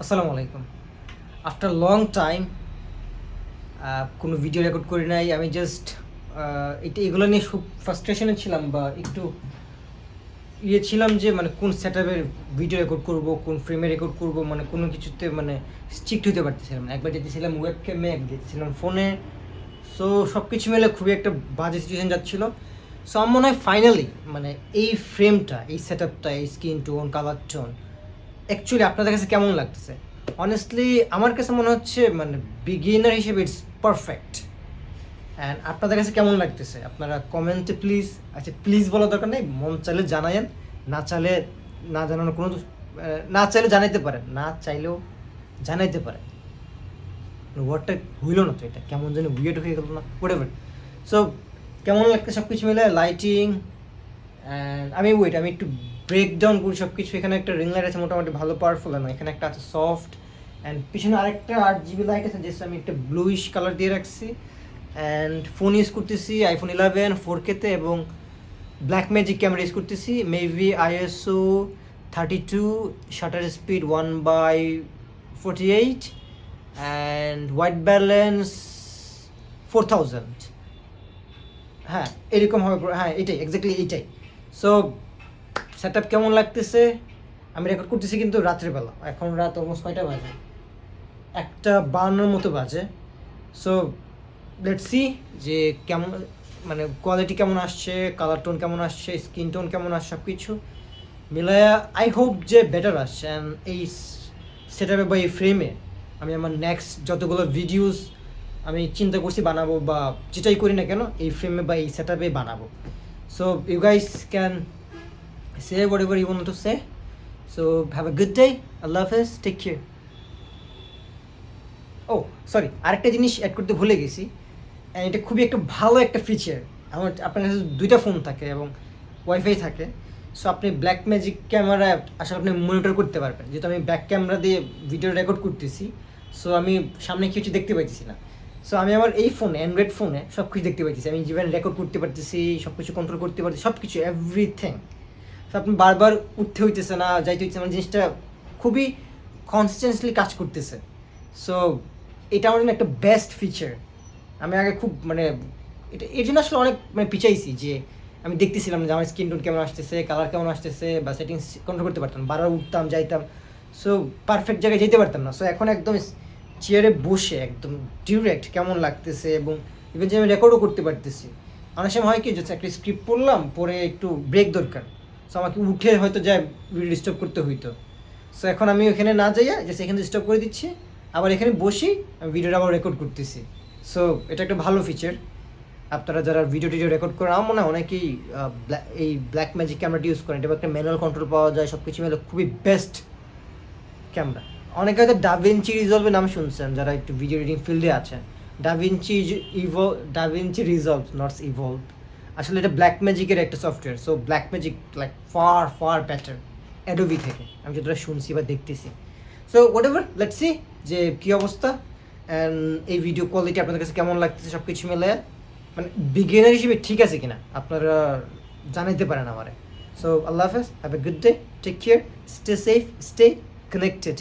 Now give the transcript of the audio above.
আসসালামু আলাইকুম। After long time কোনো ভিডিও রেকর্ড করি নাই। আমি জাস্ট এগুলো নিয়ে খুব ফ্রাস্ট্রেশনে ছিলাম, বা একটু ছিলাম যে মানে কোন সেটআপের ভিডিও রেকর্ড করব, কোন ফ্রেমে রেকর্ড করব, মানে কোনো কিছুতে মানে স্ট্রিক্ট হতে পারতেছিলাম না। একবার যেতেছিলাম ওয়েব ক্যামে, একবার যেতেছিলাম ফোনে। সো সব কিছু মিলে খুবই একটা বাজে সিচুয়েশন যাচ্ছিলো। সো আমার মনে হয় ফাইনালি মানে এই ফ্রেমটা, এই সেটআপটা, এই skin tone, colour tone actually আপনাদের কাছে কেমন লাগতেছে? অনেস্টলি আমার কাছে মনে হচ্ছে মানে বিগিনার হিসেবে ইটস পারফেক্ট। অ্যান্ড আপনাদের কাছে কেমন লাগতেছে আপনারা কমেন্টে প্লিজ, আচ্ছা প্লিজ বলার দরকার নেই, মন চাইলে জানায়েন, না চাইলে না জানানোর কোনো না চাইলে জানাইতে পারেন, না চাইলেও জানাইতে পারেন। ওয়ার্ডটা হইল না তো, এটা কেমন যেন উইয়ার্ড হয়ে গেল না, হোয়াটএভার। সো কেমন লাগছে সব কিছু মিলে, লাইটিং অ্যান্ড আমি একটু ব্রেক ডাউন করি সব কিছু। এখানে একটা রিং লাইট আছে মোটামুটি ভালো পাওয়ারফুল, না এখানে একটা আছে সফট, অ্যান্ড পিছনে আরেকটা 8 GB লাইট আছে, যেটা আমি একটা ব্লুইশ কালার দিয়ে রাখছি। অ্যান্ড ফোন ইউজ করতেছি আইফোন 11 4K-তে, এবং ব্ল্যাক ম্যাজিক ক্যামেরা ইউজ করতেছি, maybe ISO 32, shutter speed 1/48, and white balance 4000। হ্যাঁ এরকম হবে, হ্যাঁ এটাই এক্স্যাক্টলি এইটাই। সো সেট আপ কেমন লাগতেছে? আমি রেকর্ড করতেছি কিন্তু রাত্রেবেলা, এখন রাত অলমোস্ট কয়টা বাজে, 1:52 মতো বাজে। সো লেটস সি যে কেমন মানে কোয়ালিটি কেমন আসছে, কালার টোন কেমন আসছে, স্কিন টোন কেমন আসছে, সব কিছু মিলায়া আই হোপ যে বেটার আসছে। অ্যান্ড এই সেট আপে বা এই ফ্রেমে আমি আমার নেক্সট যতগুলো ভিডিওস আমি চিন্তা করছি বানাবো, বা যেটাই করি না কেন এই ফ্রেমে বা এই সেট আপে বানাবো। So you guys can say whatever you want to say. So have a good day. Allah Hafiz. Take care. O sorry, আরেকটা জিনিস অ্যাড করতে ভুলে গেছি, and এটা খুবই একটা ভালো একটা ফিচার। আপনার কাছে দুইটা ফোন থাকে এবং ওয়াইফাই থাকে, সো আপনি ব্ল্যাক ম্যাজিক ক্যামেরা আসলে আপনি মনিটর করতে পারবেন। যেহেতু আমি ব্যাক ক্যামেরা দিয়ে ভিডিও রেকর্ড করতেছি, সো আমি সামনে কিছু দেখতে পাইতেছি না। সো আমি আমার এই ফোনে, অ্যান্ড্রয়েড ফোনে সব কিছু দেখতে পাইতেছি, আমি যেভাবে রেকর্ড করতে পারতেছি, সব কিছু কন্ট্রোল করতে পারতেছি, সব কিছু এভরিথিং। তো আপনি বারবার উঠতে হইতেছে না, যাইতে হইতেছে, মানে জিনিসটা খুবই কনসিস্টেন্টলি কাজ করতেছে। সো এটা আমার জন্য একটা বেস্ট ফিচার। আমি আগে খুব মানে এটা এর জন্য আসলে অনেক মানে পিছাইছি, যে আমি দেখতেছিলাম যে আমার স্কিন টোন কেমন আসতেছে, কালার কেমন আসতেছে, বা সেটিংস কন্ট্রোল করতে পারতাম, বারবার উঠতাম যাইতাম, সো পারফেক্ট জায়গায় যেতে পারতাম না। সো এখন একদম চেয়ারে বসে একদম ডিরেক্ট কেমন লাগতেছে, এবং ইভেন যে আমি রেকর্ডও করতে পারতেছি। অনেক সময় হয় কি যে একটা স্ক্রিপ্ট পড়লাম, পরে একটু ব্রেক দরকার, সো আমাকে উঠে হয়তো যায় ভিডিও স্টপ করতে হইতো। সো এখন আমি ওখানে না যাইয়া জাস্ট এখানে স্টপ করে দিচ্ছি, আবার এখানে বসি আমি ভিডিওটা আবার রেকর্ড করতেছি। সো এটা একটা ভালো ফিচার। আপনারা যারা ভিডিও টিডিও রেকর্ড করেন, আমার মনে হয় অনেকেই এই ব্ল্যাক ম্যাজিক ক্যামেরাটি ইউজ করেন। এটা একটা ম্যানুয়াল কন্ট্রোল পাওয়া যায়, সব কিছু মিলে খুবই বেস্ট ক্যামেরা। অনেকে হয়তো ডাভিঞ্চি রিজলভের নাম শুনছেন যারা একটু ভিডিও এডিটিং ফিল্ডে আছেন। ডাভিঞ্চি রিজলভ, নটস ইভলভ। আসলে এটা ব্ল্যাক ম্যাজিকের একটা software. So black magic like far far better Adobe থেকে, আমি যতটা শুনছি বা দেখতেছি। So whatever, let's see যে কী অবস্থা, অ্যান্ড এই ভিডিও কোয়ালিটি আপনাদের কাছে কেমন লাগতেছে, সব কিছু মিলে মানে বিগিনার হিসেবে ঠিক আছে কিনা আপনারা জানাইতে পারেন আমারে। সো আল্লাহ হাফেজ, have a good day, take care, stay safe, stay connected.